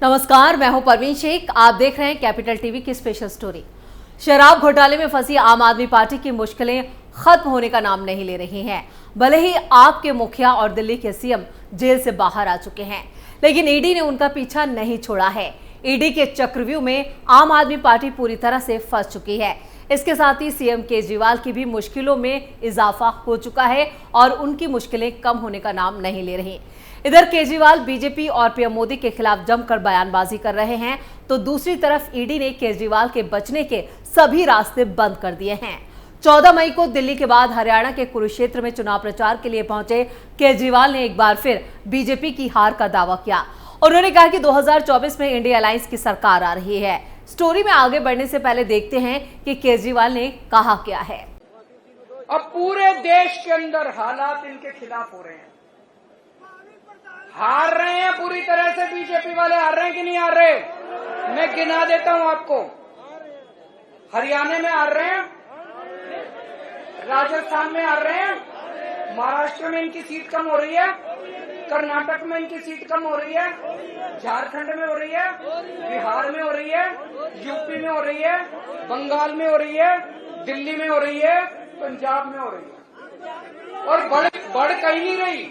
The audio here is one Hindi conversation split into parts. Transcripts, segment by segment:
नमस्कार, मैं हूं परवीन शेख। आप देख रहे हैं कैपिटल टीवी की स्पेशल स्टोरी। शराब घोटाले में फंसी आम आदमी पार्टी की मुश्किलें खत्म होने का नाम नहीं ले रही हैं। भले ही आप के मुखिया और दिल्ली के सीएम जेल से बाहर आ चुके हैं, लेकिन ईडी ने उनका पीछा नहीं छोड़ा है। ईडी के चक्रव्यूह में आम आदमी पार्टी पूरी तरह से फंस चुकी है। इसके साथ ही सीएम केजरीवाल की भी मुश्किलों में इजाफा हो चुका है और उनकी मुश्किलें कम होने का नाम नहीं ले रही। इधर केजरीवाल बीजेपी और पीएम मोदी के खिलाफ जमकर बयानबाजी कर रहे हैं, तो दूसरी तरफ ईडी ने केजरीवाल के बचने के सभी रास्ते बंद कर दिए हैं। 14 मई को दिल्ली के बाद हरियाणा के कुरुक्षेत्र में चुनाव प्रचार के लिए पहुंचे केजरीवाल ने एक बार फिर बीजेपी की हार का दावा किया। उन्होंने कहा कि 2024 में इंडिया अलायंस की सरकार आ रही है। स्टोरी में आगे बढ़ने से पहले देखते हैं कि केजरीवाल ने कहा क्या है। अब पूरे देश के अंदर हालात इनके खिलाफ हो रहे हैं, हार रहे हैं पूरी तरह से। बीजेपी वाले हार रहे हैं कि नहीं हार रहे? मैं गिना देता हूं आपको। हरियाणा में हार रहे हैं, राजस्थान में हार रहे हैं, महाराष्ट्र में इनकी सीट कम हो रही है, कर्नाटक में इनकी सीट कम हो रही है, झारखंड में हो रही है, बिहार में हो रही है, यूपी में हो रही है, बंगाल में हो रही है, दिल्ली में हो रही है, पंजाब में हो रही है, और बढ़ कहीं नहीं रही।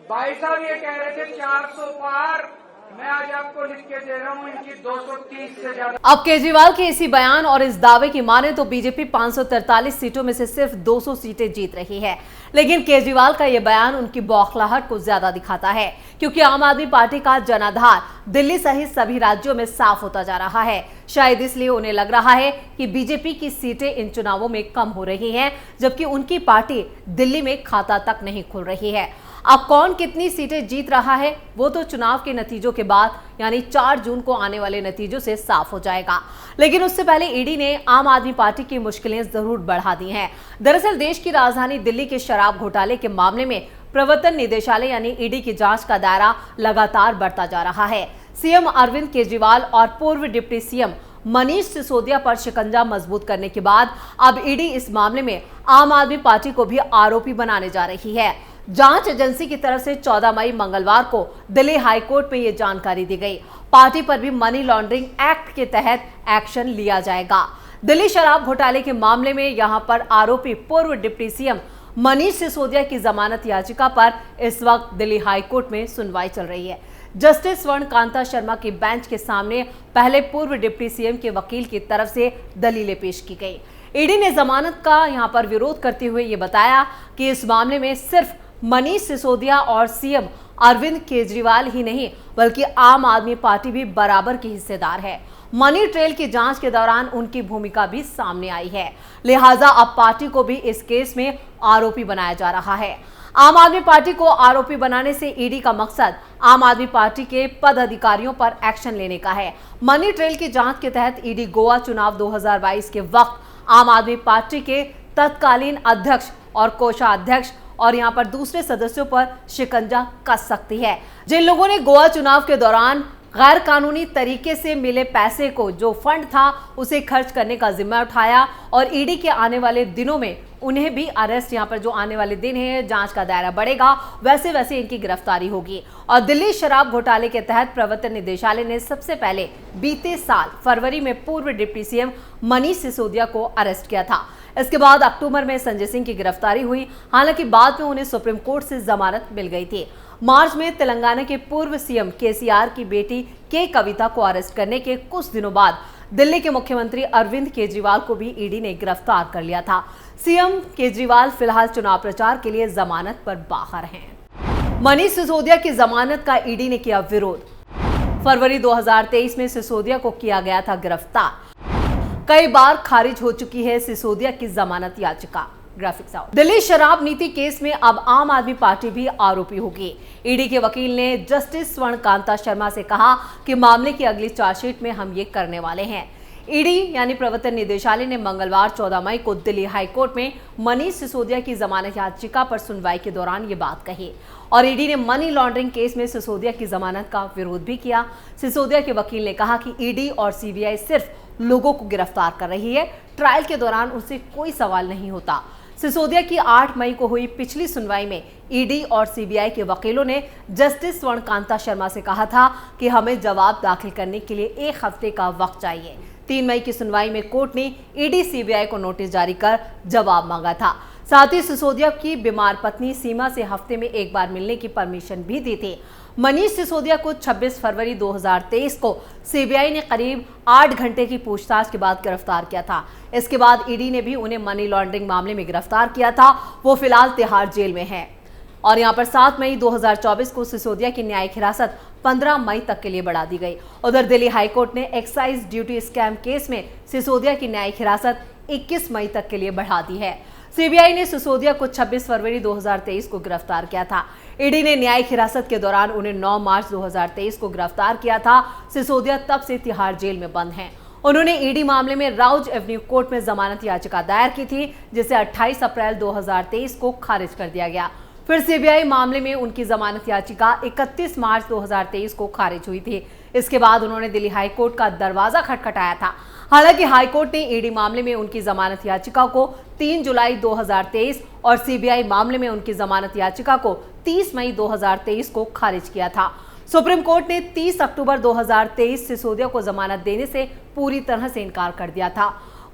भाई साहब ये कह रहे थे 400 पार, मैं आज आपको लिख के दे रहा हूं इनकी 230 से ज्यादा। अब केजरीवाल के इसी बयान और इस दावे की माने तो बीजेपी 543 सीटों में से सिर्फ 200 सीटें जीत रही है। लेकिन केजरीवाल का यह बयान उनकी बौखलाहट को ज्यादा दिखाता है, क्योंकि आम आदमी पार्टी का जनाधार दिल्ली सहित सभी राज्यों में साफ होता जा रहा है। शायद इसलिए उन्हें लग रहा है कि बीजेपी की सीटें इन चुनावों में कम हो रही हैं, जबकि उनकी पार्टी दिल्ली में खाता तक नहीं खुल रही है। अब कौन कितनी सीटें जीत रहा है वो तो चुनाव के नतीजों के बाद यानी 4 जून को आने वाले नतीजों से साफ हो जाएगा। लेकिन उससे पहले ईडी ने आम आदमी पार्टी की मुश्किलें जरूर बढ़ा दी हैं। दरअसल देश की राजधानी दिल्ली के शराब घोटाले के मामले में प्रवर्तन निदेशालय यानी ईडी की जांच का दायरा लगातार बढ़ता जा रहा है। सीएम अरविंद केजरीवाल और पूर्व डिप्टी सीएम मनीष सिसोदिया पर शिकंजा मजबूत करने के बाद अब ईडी इस मामले में आम आदमी पार्टी को भी आरोपी बनाने जा रही है। जांच एजेंसी की तरफ से 14 मई मंगलवार को दिल्ली हाईकोर्ट में ये जानकारी दी गई। पार्टी पर भी मनी लॉन्ड्रिंग एक्ट के तहत एक्शन लिया जाएगा। दिल्ली शराब घोटाले के मामले में यहां पर आरोपी पूर्व डिप्टी सीएम मनीष सिसोदिया की जमानत याचिका पर इस वक्त दिल्ली हाईकोर्ट में सुनवाई चल रही है। जस्टिस स्वर्ण कांता शर्मा की बेंच के सामने पहले पूर्व डिप्टी सीएम के वकील की तरफ से दलीलें पेश की गई। ईडी ने जमानत का यहां पर विरोध करते हुए ये बताया कि इस मामले में सिर्फ मनीष सिसोदिया और सीएम अरविंद केजरीवाल ही नहीं बल्कि आम आदमी पार्टी भी बराबर की हिस्सेदार है। मनी ट्रेल की जांच के दौरान उनकी भूमिका भी सामने आई है, लिहाजा अब पार्टी को भी इस केस में आरोपी बनाया जा रहा है। आम आदमी पार्टी को आरोपी बनाने से ईडी का मकसद आम आदमी पार्टी के पदाधिकारियों पर एक्शन लेने का है। मनी ट्रेल की जांच के तहत ईडी गोवा चुनाव 2022 के वक्त आम आदमी पार्टी के तत्कालीन अध्यक्ष और कोषाध्यक्ष और यहां पर दूसरे सदस्यों पर शिकंजा कस सकती है। जिन लोगों ने गोवा चुनाव के दौरान गैर कानूनी तरीके से मिले पैसे को, जो फंड था, उसे खर्च करने का जिम्मा उठाया और ईडी के आने वाले दिनों में उन्हें भी अरेस्ट, यहाँ पर जो आने वाले दिन है जांच का दायरा बढ़ेगा, वैसे वैसे इनकी गिरफ्तारी होगी। और दिल्ली शराब घोटाले के तहत प्रवर्तन निदेशालय ने सबसे पहले बीते साल फरवरी में पूर्व डिप्टी सीएम मनीष सिसोदिया को अरेस्ट किया था। इसके बाद अक्टूबर में संजय सिंह की गिरफ्तारी हुई। हालांकि बाद में उन्हें सुप्रीम कोर्ट से जमानत मिल गई थी। मार्च में तेलंगाना के पूर्व सीएम केसीआर की बेटी के कविता को अरेस्ट करने के कुछ दिनों बाद दिल्ली के मुख्यमंत्री अरविंद केजरीवाल को भी ईडी ने गिरफ्तार कर लिया था। सीएम केजरीवाल फिलहाल चुनाव प्रचार के लिए जमानत पर बाहर हैं। मनीष सिसोदिया की जमानत का ईडी ने किया विरोध। फरवरी 2023 में सिसोदिया को किया गया था गिरफ्तार। कई बार खारिज हो चुकी है सिसोदिया की जमानत याचिका। Graphics out. दिल्ली शराब नीति केस में अब आम आदमी पार्टी भी आरोपी होगी। ईडी के वकील ने जस्टिस स्वर्ण कांता शर्मा से कहा कि मामले की अगली चार्जशीट में हम ये करने वाले हैं। ईडी यानी प्रवर्तन निदेशालय ने मंगलवार 14 मई को दिल्ली हाईकोर्ट में मनीष सिसोदिया की जमानत याचिका पर सुनवाई के दौरान ये बात कही और ईडी ने मनी लॉन्ड्रिंग केस में सिसोदिया की जमानत का विरोध भी किया। सिसोदिया के वकील ने कहा कि ईडी और सीबीआई सिर्फ लोगों को गिरफ्तार कर रही है, ट्रायल के दौरान उनसे कोई सवाल नहीं होता। सिसोदिया की 8 मई को हुई पिछली सुनवाई में ईडी और सीबीआई के वकीलों ने जस्टिस स्वर्णकांता शर्मा से कहा था कि हमें जवाब दाखिल करने के लिए 1 हफ्ते का वक्त चाहिए। 3 मई की सुनवाई में कोर्ट ने ईडी सीबीआई को नोटिस जारी कर जवाब मांगा था। साथ ही सिसोदिया की बीमार पत्नी सीमा से हफ्ते में 1 बार मिलने की परमिशन भी दी थी। मनीष सिसोदिया को 26 फरवरी 2023 को सीबीआई ने करीब 8 घंटे की पूछताछ के बाद गिरफ्तार किया था। इसके बाद ईडी ने भी उन्हें मनी लॉन्ड्रिंग मामले में गिरफ्तार किया था। वो फिलहाल तिहाड़ जेल में है। और यहाँ पर 7 मई 2024 को सिसोदिया की न्यायिक हिरासत 15 मई तक के लिए बढ़ा दी गई। उधर दिल्ली हाईकोर्ट ने एक्साइज ड्यूटी स्कैम केस में सिसोदिया की न्यायिक हिरासत 21 मई तक के लिए बढ़ा दी है। सीबीआई ने सिसोदिया को 26 फरवरी 2023 को गिरफ्तार किया था। ईडी ने न्यायिक हिरासत के दौरान उन्हें 9 मार्च 2023 को गिरफ्तार किया था। सिसोदिया तब से तिहाड़ जेल में बंद हैं। उन्होंने ईडी मामले में राउज एवेन्यू कोर्ट में जमानत याचिका दायर की थी, जिसे 28 अप्रैल 2023 को खारिज कर दिया गया। फिर सीबीआई मामले में उनकी जमानत याचिका 31 मार्च 2023 को खारिज हुई थी। इसके बाद उन्होंने दिल्ली हाईकोर्ट का दरवाजा खटखटाया था। हालांकि हाईकोर्ट ने ईडी मामले में उनकी जमानत याचिका को 3 जुलाई 2023 और सीबीआई मामले में उनकी जमानत याचिका को 30 मई 2023 को खारिज किया था। सुप्रीम कोर्ट ने 30 अक्टूबर 2023 सिसोदिया को जमानत देने से पूरी तरह से इनकार कर दिया था।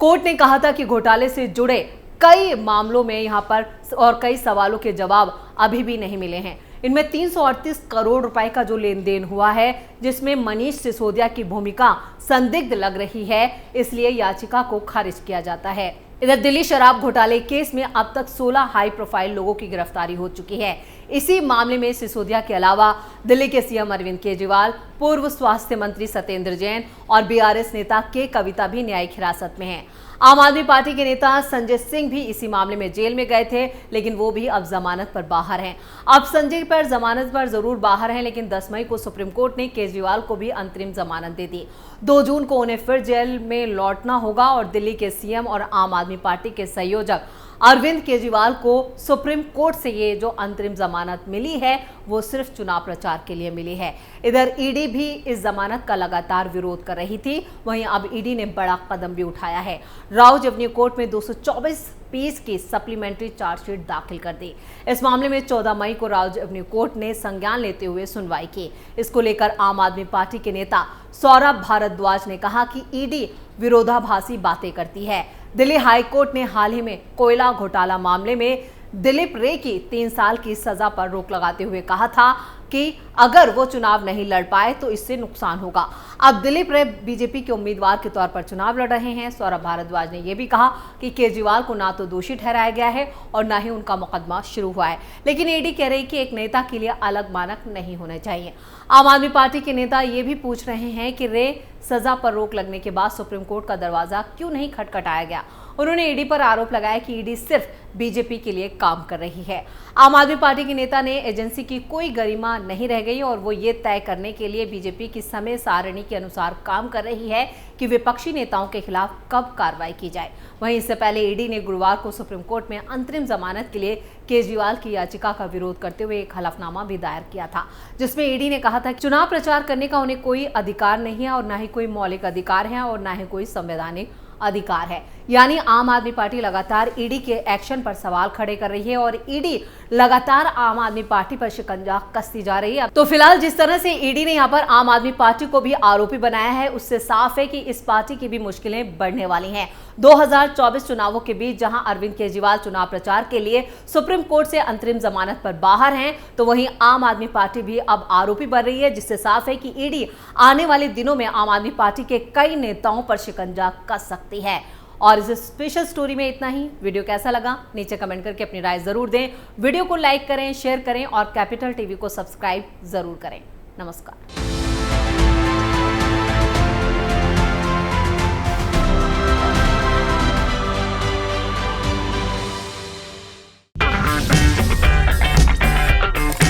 कोर्ट ने कहा था कि घोटाले से जुड़े कई मामलों में यहाँ पर और कई सवालों के जवाब अभी भी नहीं मिले हैं। इनमें 338 करोड़ रुपए का जो लेन देन हुआ है, जिसमें मनीष सिसोदिया की भूमिका संदिग्ध लग रही है, इसलिए याचिका को खारिज किया जाता है। इधर दिल्ली शराब घोटाले केस में अब तक 16 हाई प्रोफाइल लोगों की गिरफ्तारी हो चुकी है। इसी मामले में सिसोदिया के अलावा दिल्ली के सीएम अरविंद केजरीवाल, पूर्व स्वास्थ्य मंत्री सत्येंद्र जैन और बीआरएस नेता के कविता भी न्यायिक हिरासत में हैं। आम आदमी पार्टी के नेता संजय सिंह भी इसी मामले में जेल में गए थे, लेकिन वो भी अब जमानत पर बाहर हैं। अब संजय पर जमानत पर जरूर बाहर हैं, लेकिन 10 मई को सुप्रीम कोर्ट ने केजरीवाल को भी अंतरिम जमानत दे दी। 2 जून को उन्हें फिर जेल में लौटना होगा और दिल्ली के सीएम और आम आदमी पार्टी के संयोजक अरविंद केजरीवाल को सुप्रीम कोर्ट से ये जो अंतरिम जमानत मिली है, वो सिर्फ चुनाव प्रचार के लिए मिली है। इधर ईडी भी इस जमानत का लगातार विरोध कर रही थी। वहीं अब ईडी ने बड़ा कदम भी उठाया है। राउज एवेन्यू कोर्ट में 224 पेज की सप्लीमेंट्री चार्जशीट दाखिल कर दी। इस मामले में 14 मई को राउज एवेन्यू कोर्ट ने संज्ञान लेते हुए सुनवाई की। इसको लेकर आम आदमी पार्टी के नेता सौरभ भारद्वाज ने कहा कि ईडी विरोधाभासी बातें करती है। दिल्ली हाईकोर्ट ने हाल ही में कोयला घोटाला मामले में दिलीप रे की 3 साल की सजा पर रोक लगाते हुए कहा था कि अगर वो चुनाव नहीं लड़ पाए तो इससे नुकसान होगा। अब दिलीप रे बीजेपी के उम्मीदवार के तौर पर चुनाव लड़ रहे हैं। सौरभ भारद्वाज ने यह भी कहा कि केजरीवाल को ना तो दोषी ठहराया गया है और ना ही उनका मुकदमा शुरू हुआ है, लेकिन ईडी कह रही कि एक नेता के लिए अलग मानक नहीं होने चाहिए। आम आदमी पार्टी के नेता ये भी पूछ रहे हैं कि रे सजा पर रोक लगने के बाद सुप्रीम कोर्ट का दरवाजा क्यों नहीं खटखटाया गया। उन्होंने ईडी पर आरोप लगाया कि ईडी सिर्फ बीजेपी के लिए काम कर रही है। आम आदमी पार्टी के नेता ने एजेंसी की कोई गरिमा नहीं रह गई और वो ये तय करने के लिए बीजेपी की समय सारणी के अनुसार काम कर रही है कि विपक्षी नेताओं के खिलाफ कब कार्रवाई की जाए। वहीं इससे पहले ईडी ने गुरुवार को सुप्रीम कोर्ट में अंतरिम जमानत के लिए केजरीवाल की याचिका का विरोध करते हुए एक हलफनामा भी दायर किया था, जिसमें ईडी ने कहा था कि चुनाव प्रचार करने का उन्हें कोई अधिकार नहीं है और न ही कोई मौलिक अधिकार है और न ही कोई संवैधानिक अधिकार है। यानी आम आदमी पार्टी लगातार ईडी के एक्शन पर सवाल खड़े कर रही है और ईडी लगातार आम आदमी पार्टी पर शिकंजा कसती जा रही है। तो फिलहाल जिस तरह से ईडी ने यहाँ पर आम आदमी पार्टी को भी आरोपी बनाया है, उससे साफ है कि इस पार्टी की भी मुश्किलें बढ़ने वाली हैं। 2024 चुनावों के बीच जहां अरविंद केजरीवाल चुनाव प्रचार के लिए सुप्रीम कोर्ट से अंतरिम जमानत पर बाहर हैं, तो वहीं आम आदमी पार्टी भी अब आरोपी बन रही है, जिससे साफ है कि ईडी आने वाले दिनों में आम आदमी पार्टी के कई नेताओं पर शिकंजा कस सकती है। और इस स्पेशल स्टोरी में इतना ही। वीडियो कैसा लगा नीचे कमेंट करके अपनी राय जरूर दें। वीडियो को लाइक करें, शेयर करें और कैपिटल टीवी को सब्सक्राइब जरूर करें। नमस्कार।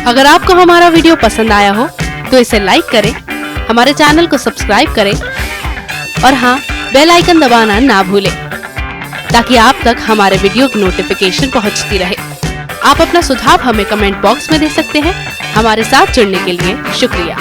अगर आपको हमारा वीडियो पसंद आया हो तो इसे लाइक करें, हमारे चैनल को सब्सक्राइब करें और हाँ, बेल आइकन दबाना ना भूलें ताकि आप तक हमारे वीडियो की नोटिफिकेशन पहुंचती रहे। आप अपना सुझाव हमें कमेंट बॉक्स में दे सकते हैं। हमारे साथ जुड़ने के लिए शुक्रिया।